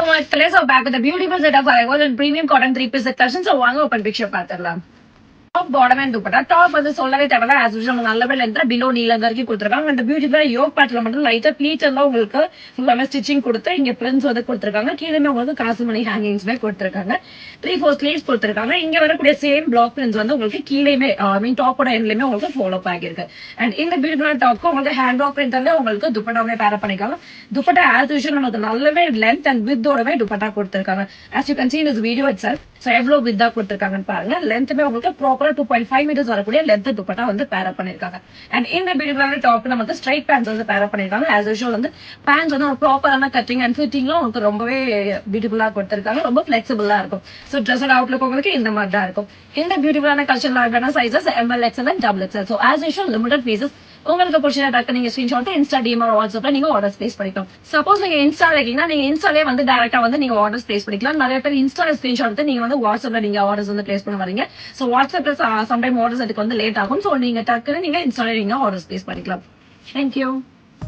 So back with the beautiful set of arrivals and premium cotton 3-piece set collection. So வாங்க open picture பார்த்துடலாம். Top bottom and dupatta top வந்து சொல்லவே தேவையில்ல as usual நல்லவே length below நீல வரைக்கும் கொடுத்துருக்காங்க அந்த பியூட்டிஃபுல்லா யோக் பேட்ல மட்டும் லைட்டா ப்ளீட்ஸ் எல்லாம் உங்களுக்கு ஃபுல்லாமே ஸ்டிச்சிங் கொடுத்து இங்க பிரிண்ட்ஸ் வந்து கொடுத்துருக்காங்க கீழே உங்களுக்கு காசு மணி ஹேங்கிங்ஸ்மே கொடுத்துருக்காங்க 3/4 ஸ்லீவ்ஸ் கொடுத்துருக்காங்க இங்க வரக்கூடிய சேம் பிளாக் பிரிண்ட்ஸ் வந்து உங்களுக்கு கீழேயுமே ஐ மீன் டாப்போட எண்ட்லயுமே உங்களுக்கு ஃபாலோ ஆகிருக்கு அண்ட் இந்த பியூட்டிஃபுல்லான டாப்க்கு உங்களுக்கு ஹேண்ட் பிளாக் பிரிண்ட் வந்து உங்களுக்கு துப்பட்டாவே பேர பண்ணிக்கலாம் துப்பட்டா ஆஸ் யூஷுவல் நமக்கு நல்லாவே லென்த் அண்ட் வித்தோடவே துப்பட்டா கொடுத்துருக்காங்க as you can see in this video itself so எவ்வளவு வித்தா கொடுத்துருக்காங்கன்னு பாருங்க லென்த்துமே உங்களுக்கு ப்ராப்பர் 2.5 meters வரக்கூடிய லென்த் துப்பட்டா வந்து பேர் அப் பண்ணிருக்காங்க அண்ட் இந்த பியூட்டிஃபுல்லான டாப் நமக்கு ஸ்ட்ரைட் பேண்ட்ஸ் வந்து பேர் அப் பண்ணிருக்காங்க ஆஸ் யூஷுவல் வந்து பேண்ட்ஸ் வந்து ப்ராப்பரான கட்டிங் அண்ட் ஃபிட்டிங்லாம் உங்களுக்கு ரொம்பவே பியூட்டிஃபுல்லா கொடுத்துருக்காங்க ரொம்ப ஃபிளெக்சிபிளா இருக்கும் ஸோ ட்ரெஸ்ஸோட அவுட்லுக் உங்களுக்கு இந்த மாதிரி தான் இருக்கும் இந்த பியூட்டிஃபுல்லான collection sizes ML XL and XXL so as usual limited pieces உங்களுக்கு பிடிச்ச டாக்டர் நீங்க ஸ்கிரீன்ஷாட் இன்ஸ்டா டிஎம் வாட்ஸ்அப்ல நீங்க ஆர்டர்ஸ் பிளேஸ் பண்ணிக்கலாம் சப்போஸ் நீங்க இன்ஸ்டா இருக்கீங்கன்னா நீங்க இன்ஸ்டாலே வந்து டைரக்டா வந்து நீங்க ஆர்டர்ஸ் பிளேஸ் பண்ணிக்கலாம் நிறைய பேர் இன்ஸ்டால ஸ்கிரீன்ஷாட் எடுத்து நீங்க வந்து வாட்ஸ்அப்ல நீங்க ஆர்டர்ஸ் வந்து பிளேஸ் பண்ண வரீங்க சோ வாட்ஸ்அப்ல சம்டைம் ஆர்டர்ஸ் அதுக்கு வந்து லேட் ஆகும் சோ நீங்க டக்குன்னு நீங்க இன்ஸ்டால நீங்க ஆர்டர்ஸ் பிளேஸ் பண்ணிக்கலாம் தேங்க்யூ